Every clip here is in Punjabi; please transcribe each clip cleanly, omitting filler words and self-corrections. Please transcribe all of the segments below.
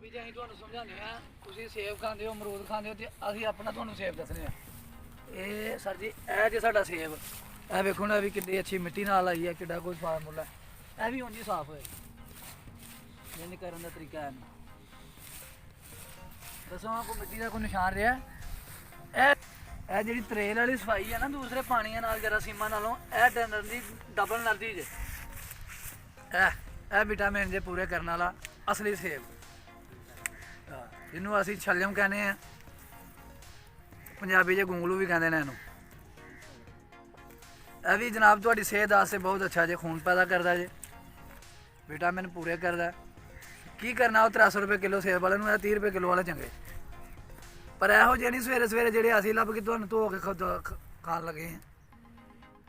ਪੰਜਾਬੀ 'ਚ ਅਸੀਂ ਤੁਹਾਨੂੰ ਸਮਝਾਉਂਦੇ ਹਾਂ, ਤੁਸੀਂ ਸੇਬ ਖਾਂਦੇ ਹੋ, ਅਮਰੂਦ ਖਾਂਦੇ ਹੋ, ਤੇ ਅਸੀਂ ਆਪਣਾ ਤੁਹਾਨੂੰ ਸੇਬ ਦੱਸਣੇ ਆ। ਇਹ ਸਰ ਜੀ, ਇਹ ਜੇ ਸਾਡਾ ਸੇਬ, ਇਹ ਵੇਖੋ ਨਾ ਵੀ ਕਿੰਨੀ ਅੱਛੀ ਮਿੱਟੀ ਨਾਲ ਆਈ ਹੈ, ਕਿੱਡਾ ਕੋਈ ਫਾਰਮੂਲਾ, ਇਹ ਵੀ ਉਂਝ ਹੀ ਸਾਫ਼ ਹੋਏ। ਇੰਝ ਕਰਨ ਦਾ ਤਰੀਕਾ ਹੈ। ਦੱਸੋ ਕੋਈ ਮਿੱਟੀ ਦਾ ਕੋਈ ਨਿਸ਼ਾਨ ਰਿਹਾ? ਇਹ ਜਿਹੜੀ ਤਰੇਲ ਵਾਲੀ ਸਫਾਈ ਹੈ ਨਾ ਦੂਸਰੇ ਪਾਣੀਆਂ ਨਾਲ ਜਰਾਸੀਮਾਂ ਨਾਲੋਂ, ਇਹ ਡੰਡਰ ਦੀ ਡਬਲ એનર્ਜੀ ਜੇ। ਇਹ ਵਿਟਾਮਿਨ ਜੇ ਪੂਰੇ ਕਰਨ ਵਾਲਾ ਅਸਲੀ ਸੇਬ, ਜਿਹਨੂੰ ਅਸੀਂ ਛੱਲਮ ਕਹਿੰਦੇ ਆ, ਪੰਜਾਬੀ 'ਚ ਗੁੰਗਲੂ ਵੀ ਕਹਿੰਦੇ ਨੇ ਇਹਨੂੰ। ਇਹ ਵੀ ਜਨਾਬ ਤੁਹਾਡੀ ਸਿਹਤ ਵਾਸਤੇ ਬਹੁਤ ਅੱਛਾ ਜੇ, ਖੂਨ ਪੈਦਾ ਕਰਦਾ ਜੇ, ਵਿਟਾਮਿਨ ਪੂਰੇ ਕਰਦਾ। ਕੀ ਕਰਨਾ ਉਹ 300 ਰੁਪਏ ਕਿਲੋ ਸੇਬ ਵਾਲੇ ਨੂੰ, ਇਹ 30 ਰੁਪਏ ਕਿਲੋ ਵਾਲੇ ਚੰਗੇ। ਪਰ ਇਹੋ ਜਿਹੇ ਨਹੀਂ ਸਵੇਰੇ ਸਵੇਰੇ ਜਿਹੜੇ ਅਸੀਂ ਲੱਭ ਕੇ ਤੁਹਾਨੂੰ ਧੋ ਕੇ ਖਾਣ ਲੱਗੇ ਹਾਂ।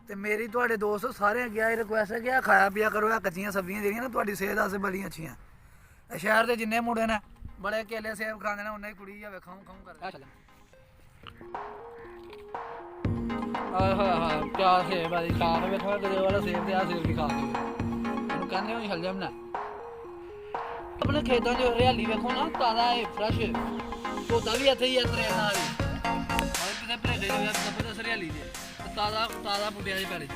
ਤੇ ਮੇਰੀ ਤੁਹਾਡੇ ਦੋਸਤ ਸਾਰਿਆਂ ਅੱਗੇ ਇਹ ਰਿਕੁਐਸਟ ਹੈ ਕਿ ਆ ਖਾਇਆ ਪੀਆ ਕਰੋ, ਇਹ ਕੱਚੀਆਂ ਸਬਜ਼ੀਆਂ ਜਿਹੜੀਆਂ ਨਾ ਤੁਹਾਡੀ ਸਿਹਤ ਵਾਸਤੇ ਬੜੀਆਂ ਅੱਛੀਆਂ। ਇਹ ਸ਼ਹਿਰ ਦੇ ਜਿੰਨੇ ਮੁੰਡੇ ਨੇ ਬੜੇ ਕੇਲੇ ਸੇਬ ਖਾਂਦੇ ਨੇ, ਉਹਨਾਂ ਹੀ ਕੁੜੀ ਆ ਵੇਖਾਂ ਖਾਉਂ ਕਰ। ਆਏ ਹੋਏ ਹੋਏ ਕਿਆ ਸੇਬ ਆ ਜੀ, ਖਾ ਕੇ ਵੇਖੋ ਗਜੇ ਵਾਲਾ ਸੇਬ ਤੇ ਆ ਸੇਬ ਵੀ ਖਾ ਕੇ ਇਹਨੂੰ ਕਹਿੰਦੇ ਹੋ ਛੱਲ ਜਾਮ ਨਾ। ਆਪਣੇ ਖੇਤਾਂ 'ਚ ਹਰਿਆਲੀ ਵੇਖੋ ਨਾ, ਤਾਜ਼ਾ ਹੈ, ਫਰੈਸ਼। ਧੋਤਾ ਵੀ ਇੱਥੇ ਹੀ ਆ ਤਰੇਲ ਨਾਲ ਹੀ, ਕਿਤੇ ਭਰੇਡੇ ਦੇ ਹਰਿਆਲੀ ਜੇ ਤਾਜ਼ਾ ਤਾਜ਼ਾ ਬੂਟਿਆਂ 'ਚ ਪੈਲੀ।